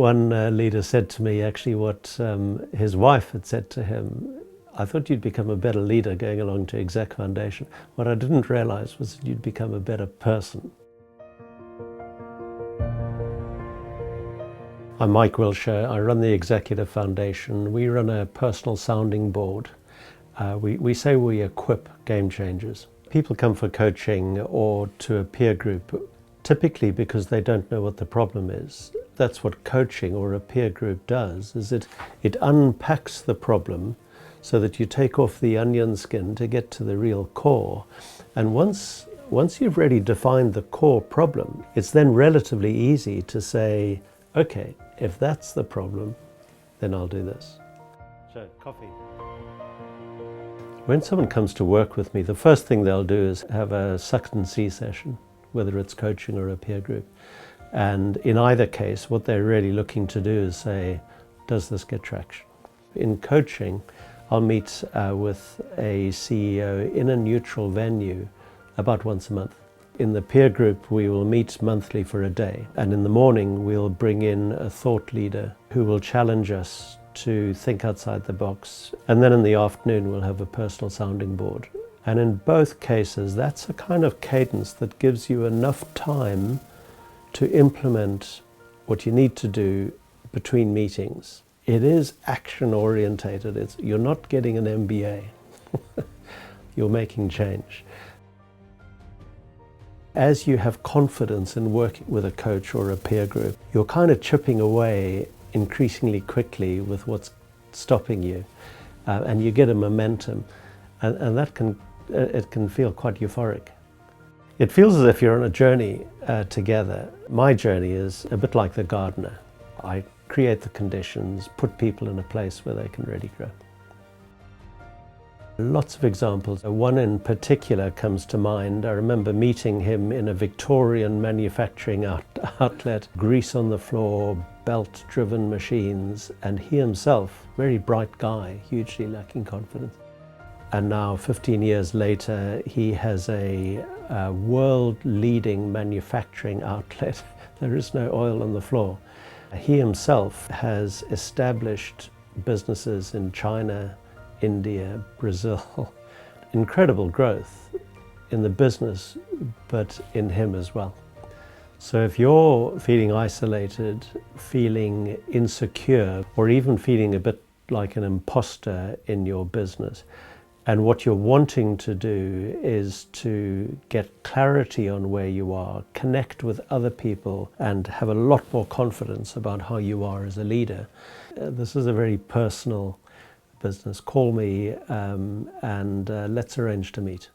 One leader said to me actually what his wife had said to him: I thought you'd become a better leader going along to Exec Foundation. What I didn't realize was that you'd become a better person. I'm Mike Wilshire. I run the Executive Foundation. We run a personal sounding board. We say we equip game changers. People come for coaching or to a peer group typically because they don't know what the problem is. That's what coaching or a peer group does, is it unpacks the problem so that you take off the onion skin to get to the real core. And once you've really defined the core problem, it's then relatively easy to say, okay, if that's the problem, then I'll do this. So, coffee. When someone comes to work with me, the first thing they'll do is have a suck and see session, whether it's coaching or a peer group. And in either case, what they're really looking to do is say, does this get traction? In coaching, I'll meet with a CEO in a neutral venue about once a month. In the peer group, we will meet monthly for a day. And in the morning, we'll bring in a thought leader who will challenge us to think outside the box. And then in the afternoon, we'll have a personal sounding board. And in both cases, that's a kind of cadence that gives you enough time to implement what you need to do between meetings. It is action orientated. You're not getting an MBA. You're making change. As you have confidence in working with a coach or a peer group, you're kind of chipping away increasingly quickly with what's stopping you, and you get a momentum, and that can feel quite euphoric. It feels as if you're on a journey together. My journey is a bit like the gardener. I create the conditions, put people in a place where they can really grow. Lots of examples. One in particular comes to mind. I remember meeting him in a Victorian manufacturing outlet, grease on the floor, belt-driven machines, and he himself, very bright guy, hugely lacking confidence. And now, 15 years later, he has a world-leading manufacturing outlet. There is no oil on the floor. He himself has established businesses in China, India, Brazil. Incredible growth in the business, but in him as well. So if you're feeling isolated, feeling insecure, or even feeling a bit like an imposter in your business, and what you're wanting to do is to get clarity on where you are, connect with other people, and have a lot more confidence about how you are as a leader. This is a very personal business. Call me and let's arrange to meet.